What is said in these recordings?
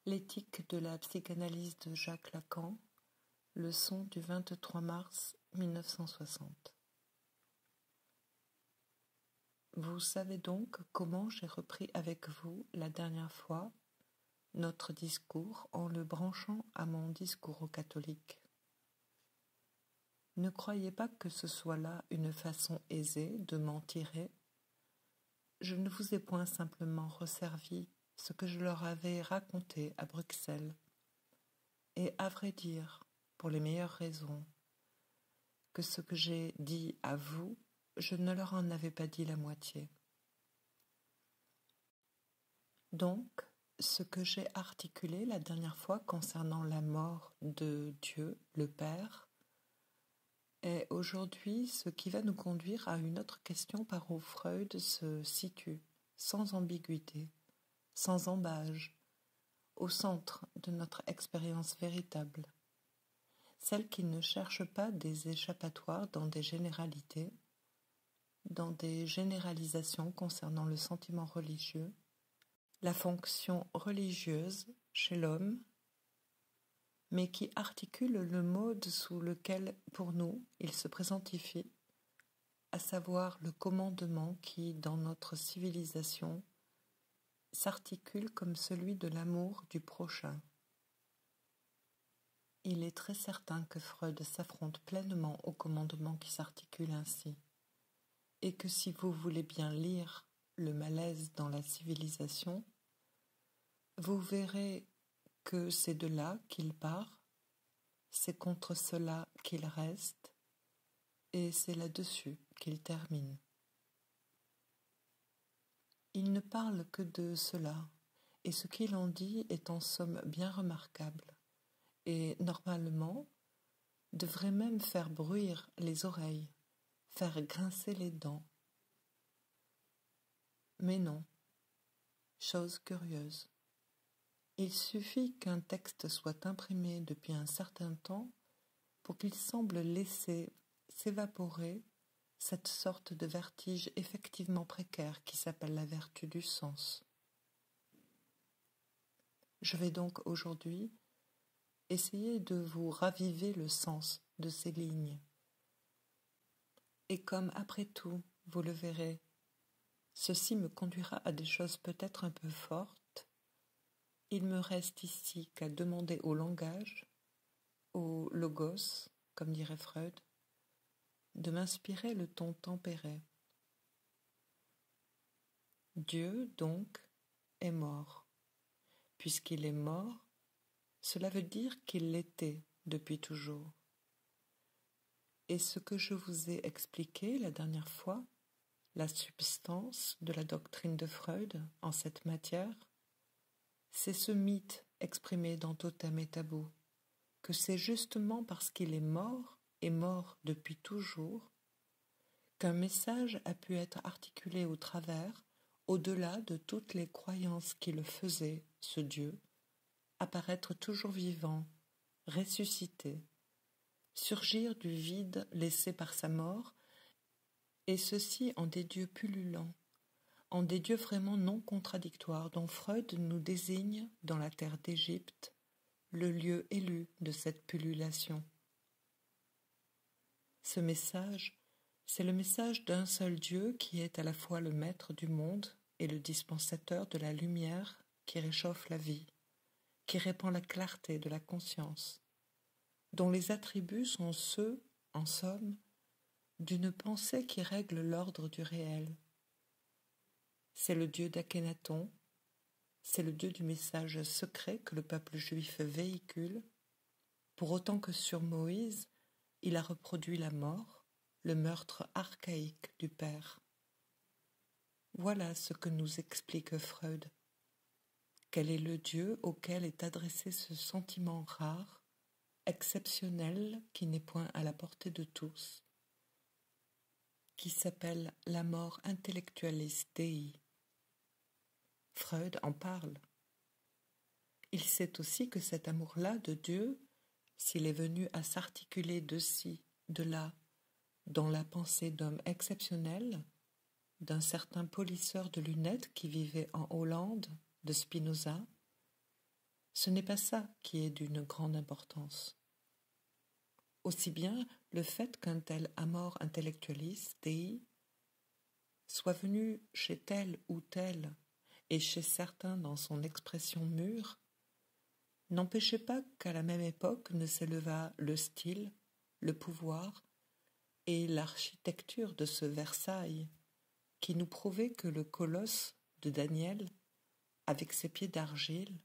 L'éthique de la psychanalyse de Jacques Lacan, leçon du 23 mars 1960. Vous savez donc comment j'ai repris avec vous la dernière fois notre discours en le branchant à mon discours aux catholiques. Ne croyez pas que ce soit là une façon aisée de m'en tirer. Je ne vous ai point simplement resservi ce que je leur avais raconté à Bruxelles, et à vrai dire, pour les meilleures raisons, que ce que j'ai dit à vous, je ne leur en avais pas dit la moitié. Donc, ce que j'ai articulé la dernière fois concernant la mort de Dieu, le Père, est aujourd'hui ce qui va nous conduire à une autre question par où Freud se situe, sans ambiguïté, sans embâge, au centre de notre expérience véritable, celle qui ne cherche pas des échappatoires dans des généralités, dans des généralisations concernant le sentiment religieux, la fonction religieuse chez l'homme, mais qui articule le mode sous lequel, pour nous, il se présentifie, à savoir le commandement qui, dans notre civilisation, s'articule comme celui de l'amour du prochain. Il est très certain que Freud s'affronte pleinement au commandement qui s'articule ainsi, et que si vous voulez bien lire le malaise dans la civilisation, vous verrez que c'est de là qu'il part, c'est contre cela qu'il reste, et c'est là-dessus qu'il termine. Il ne parle que de cela, et ce qu'il en dit est en somme bien remarquable, et normalement devrait même faire bruire les oreilles, faire grincer les dents. Mais non, chose curieuse. Il suffit qu'un texte soit imprimé depuis un certain temps pour qu'il semble laisser s'évaporer cette sorte de vertige effectivement précaire qui s'appelle la vertu du sens. Je vais donc aujourd'hui essayer de vous raviver le sens de ces lignes. Et comme après tout, vous le verrez, ceci me conduira à des choses peut-être un peu fortes, il me reste ici qu'à demander au langage, au logos, comme dirait Freud, de m'inspirer le ton tempéré. Dieu, donc, est mort. Puisqu'il est mort, cela veut dire qu'il l'était depuis toujours. Et ce que je vous ai expliqué la dernière fois, la substance de la doctrine de Freud en cette matière, c'est ce mythe exprimé dans Totem et Tabou, que c'est justement parce qu'il est mort et mort depuis toujours, qu'un message a pu être articulé au travers, au-delà de toutes les croyances qui le faisaient, ce Dieu, apparaître toujours vivant, ressuscité, surgir du vide laissé par sa mort, et ceci en des dieux pullulants, en des dieux vraiment non contradictoires dont Freud nous désigne dans la terre d'Égypte le lieu élu de cette pullulation. Ce message, c'est le message d'un seul Dieu qui est à la fois le maître du monde et le dispensateur de la lumière qui réchauffe la vie, qui répand la clarté de la conscience, dont les attributs sont ceux, en somme, d'une pensée qui règle l'ordre du réel. C'est le Dieu d'Akhénaton, c'est le Dieu du message secret que le peuple juif véhicule, pour autant que sur Moïse, il a reproduit la mort, le meurtre archaïque du Père. Voilà ce que nous explique Freud. Quel est le Dieu auquel est adressé ce sentiment rare, exceptionnel, qui n'est point à la portée de tous, qui s'appelle la mort intellectualis Dei. Freud en parle. Il sait aussi que cet amour-là de Dieu, s'il est venu à s'articuler de ci, de là, dans la pensée d'homme exceptionnel, d'un certain polisseur de lunettes qui vivait en Hollande, de Spinoza, Ce n'est pas ça qui est d'une grande importance. Aussi bien le fait qu'un tel amor intellectualis Dei soit venu chez tel ou tel et chez certains dans son expression mûre, n'empêchait pas qu'à la même époque ne s'élevât le style, le pouvoir et l'architecture de ce Versailles, qui nous prouvait que le colosse de Daniel, avec ses pieds d'argile,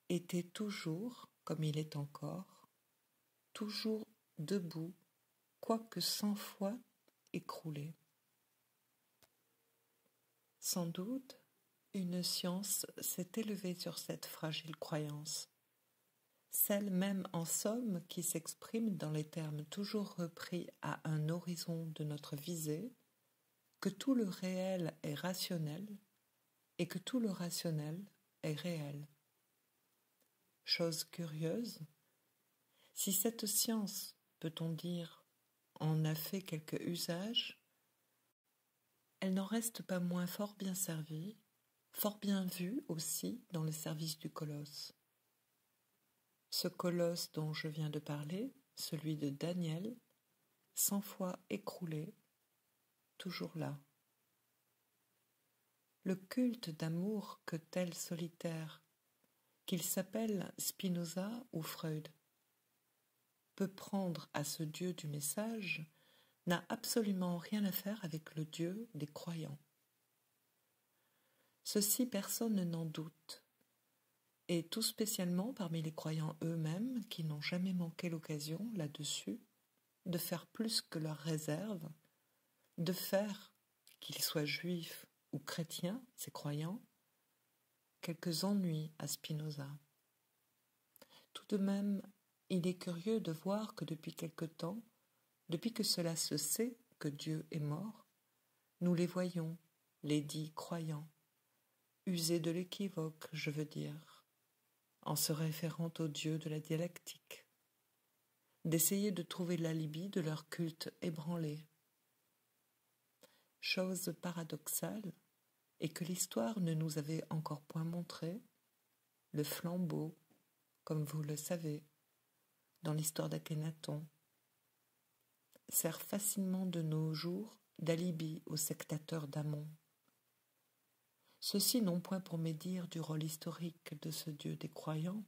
était toujours, comme il est encore, toujours debout, quoique 100 fois écroulé. Sans doute, une science s'est élevée sur cette fragile croyance, celle même en somme qui s'exprime dans les termes toujours repris à un horizon de notre visée, que tout le réel est rationnel et que tout le rationnel est réel. Chose curieuse, si cette science, peut-on dire, en a fait quelque usage, elle n'en reste pas moins fort bien servie, fort bien vue aussi dans le service du colosse. Ce colosse dont je viens de parler, celui de Daniel, 100 fois écroulé, toujours là. Le culte d'amour que tel solitaire, qu'il s'appelle Spinoza ou Freud, peut prendre à ce Dieu du message, n'a absolument rien à faire avec le Dieu des croyants. Ceci personne n'en doute, et tout spécialement parmi les croyants eux-mêmes qui n'ont jamais manqué l'occasion, là-dessus, de faire plus que leur réserve, de faire, qu'ils soient juifs ou chrétiens, ces croyants, quelques ennuis à Spinoza. Tout de même, il est curieux de voir que depuis quelque temps, depuis que cela se sait que Dieu est mort, nous les voyons, les dits croyants, user de l'équivoque, je veux dire, en se référant au Dieu de la dialectique, d'essayer de trouver l'alibi de leur culte ébranlé. Chose paradoxale, et que l'histoire ne nous avait encore point montré, le flambeau, comme vous le savez, dans l'histoire d'Akhénaton, sert facilement de nos jours d'alibi aux sectateurs d'Amon. Ceux-ci n'ont point pour médire du rôle historique de ce Dieu des croyants,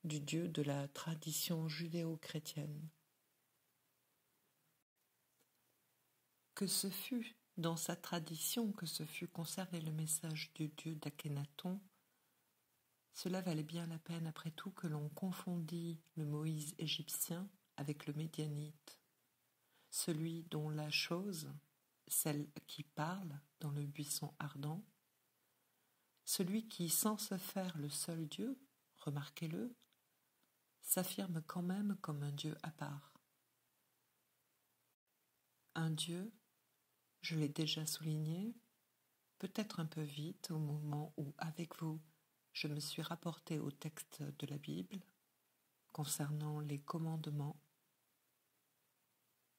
du Dieu de la tradition judéo-chrétienne. Que ce fût dans sa tradition que ce fût conservé le message du Dieu d'Akhénaton, cela valait bien la peine après tout que l'on confondît le Moïse égyptien avec le Médianite, celui dont la chose, celle qui parle dans le buisson ardent, celui qui, sans se faire le seul Dieu, remarquez-le, s'affirme quand même comme un Dieu à part. Un Dieu, je l'ai déjà souligné, peut-être un peu vite au moment où, avec vous, je me suis rapporté au texte de la Bible concernant les commandements,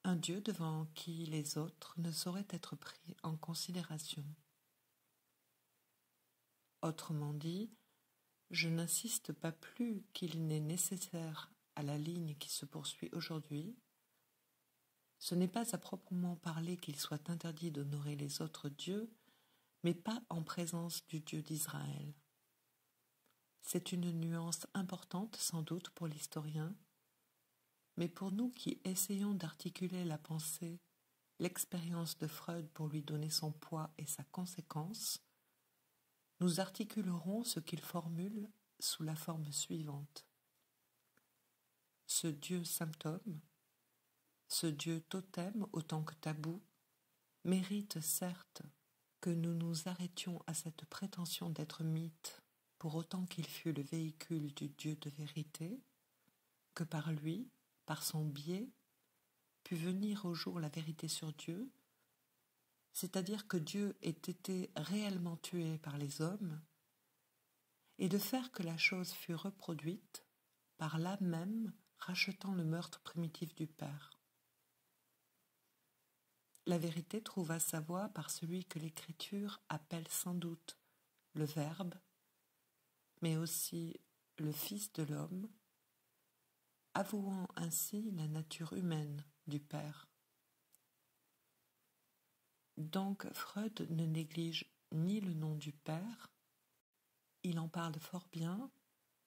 un Dieu devant qui les autres ne sauraient être pris en considération. Autrement dit, je n'insiste pas plus qu'il n'est nécessaire à la ligne qui se poursuit aujourd'hui. Ce n'est pas à proprement parler qu'il soit interdit d'honorer les autres dieux, mais pas en présence du Dieu d'Israël. C'est une nuance importante sans doute pour l'historien, mais pour nous qui essayons d'articuler la pensée, l'expérience de Freud pour lui donner son poids et sa conséquence, nous articulerons ce qu'il formule sous la forme suivante. Ce Dieu symptôme, ce Dieu totem autant que tabou, mérite certes que nous nous arrêtions à cette prétention d'être mythe pour autant qu'il fût le véhicule du Dieu de vérité, que par lui, par son biais, put venir au jour la vérité sur Dieu, c'est-à-dire que Dieu ait été réellement tué par les hommes, et de faire que la chose fût reproduite, par là même rachetant le meurtre primitif du Père. La vérité trouva sa voie par celui que l'Écriture appelle sans doute le Verbe, mais aussi le Fils de l'homme, avouant ainsi la nature humaine du Père. Donc Freud ne néglige ni le nom du Père, il en parle fort bien,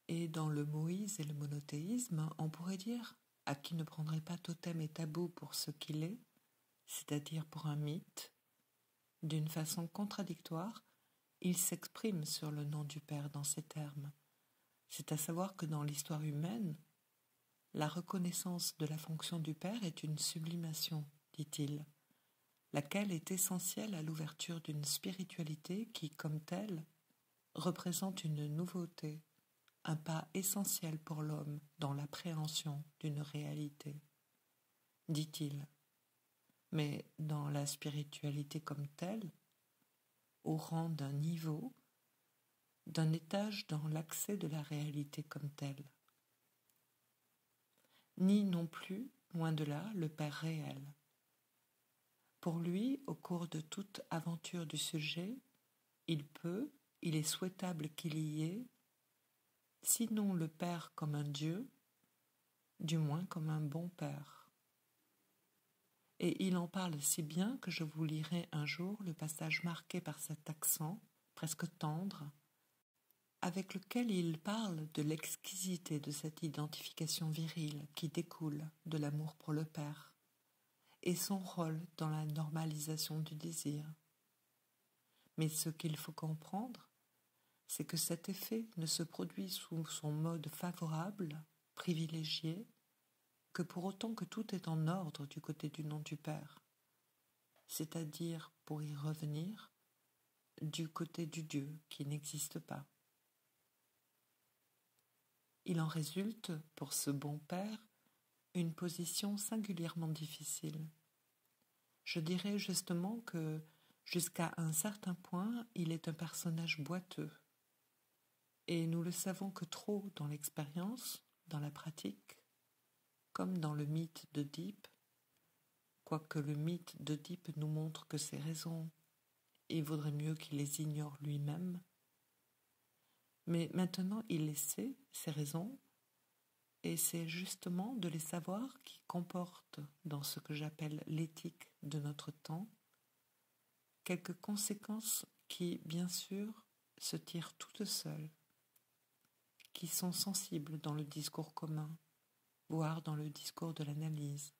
et dans le Moïse et le monothéisme, on pourrait dire, à qui ne prendrait pas totem et tabou pour ce qu'il est, c'est-à-dire pour un mythe, d'une façon contradictoire, il s'exprime sur le nom du Père dans ces termes. C'est à savoir que dans l'histoire humaine, la reconnaissance de la fonction du Père est une sublimation, dit-il, laquelle est essentielle à l'ouverture d'une spiritualité qui, comme telle, représente une nouveauté, un pas essentiel pour l'homme dans l'appréhension d'une réalité, dit-il. Mais dans la spiritualité comme telle, au rang d'un niveau, d'un étage dans l'accès de la réalité comme telle. Ni non plus, loin de là, le Père réel. Pour lui, au cours de toute aventure du sujet, il est souhaitable qu'il y ait, sinon le Père comme un Dieu, du moins comme un bon Père. Et il en parle si bien que je vous lirai un jour le passage marqué par cet accent, presque tendre, avec lequel il parle de l'exquisité de cette identification virile qui découle de l'amour pour le Père, et son rôle dans la normalisation du désir. Mais ce qu'il faut comprendre, c'est que cet effet ne se produit sous son mode favorable, privilégié, que pour autant que tout est en ordre du côté du nom du Père, c'est-à-dire, pour y revenir, du côté du Dieu qui n'existe pas. Il en résulte, pour ce bon Père, une position singulièrement difficile. Je dirais justement que, jusqu'à un certain point, il est un personnage boiteux. Et nous le savons que trop dans l'expérience, dans la pratique, comme dans le mythe d'Oedipe, quoique le mythe d'Oedipe nous montre que ces raisons, il vaudrait mieux qu'il les ignore lui-même. Mais maintenant il les sait, ces raisons, et c'est justement de les savoir qui comporte, dans ce que j'appelle l'éthique de notre temps, quelques conséquences qui, bien sûr, se tirent toutes seules, qui sont sensibles dans le discours commun, voire dans le discours de l'analyse.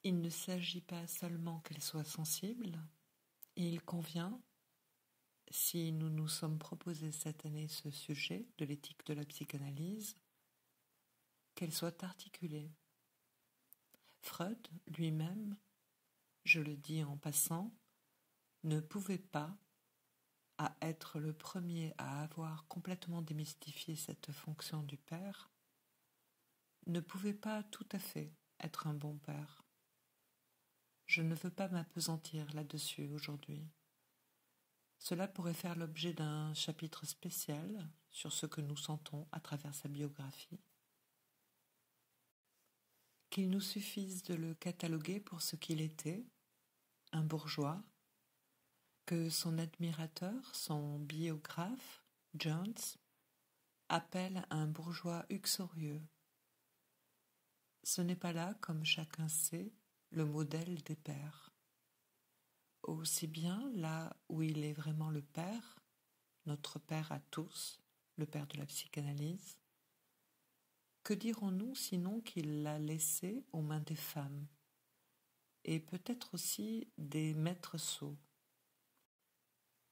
Il ne s'agit pas seulement qu'elle soit sensible, et il convient, si nous nous sommes proposé cette année ce sujet de l'éthique de la psychanalyse, qu'elle soit articulée. Freud, lui-même, je le dis en passant, ne pouvait pas, à être le premier à avoir complètement démystifié cette fonction du père, ne pouvait pas tout à fait être un bon père. Je ne veux pas m'appesantir là-dessus aujourd'hui. Cela pourrait faire l'objet d'un chapitre spécial sur ce que nous sentons à travers sa biographie. Qu'il nous suffise de le cataloguer pour ce qu'il était, un bourgeois, que son admirateur, son biographe, Jones, appelle un bourgeois uxorieux. Ce n'est pas là, comme chacun sait, le modèle des pères. Aussi bien là où il est vraiment le père, notre père à tous, le père de la psychanalyse, que dirons-nous sinon qu'il l'a laissé aux mains des femmes, et peut-être aussi des maîtres sots.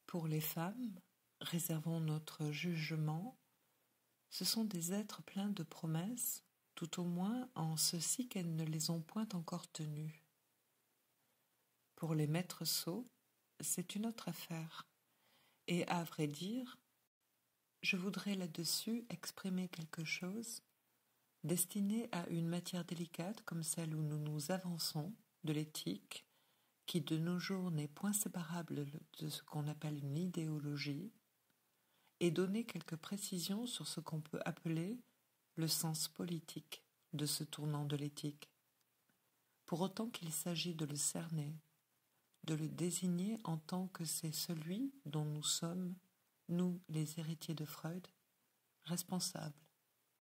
Pour les femmes, réservons notre jugement, ce sont des êtres pleins de promesses, tout au moins en ceci qu'elles ne les ont point encore tenues. Pour les maîtres sots, c'est une autre affaire, et à vrai dire, je voudrais là-dessus exprimer quelque chose destiné à une matière délicate comme celle où nous nous avançons, de l'éthique, qui de nos jours n'est point séparable de ce qu'on appelle une idéologie, et donner quelques précisions sur ce qu'on peut appeler le sens politique de ce tournant de l'éthique, pour autant qu'il s'agit de le cerner, de le désigner en tant que c'est celui dont nous sommes, nous les héritiers de Freud, responsable.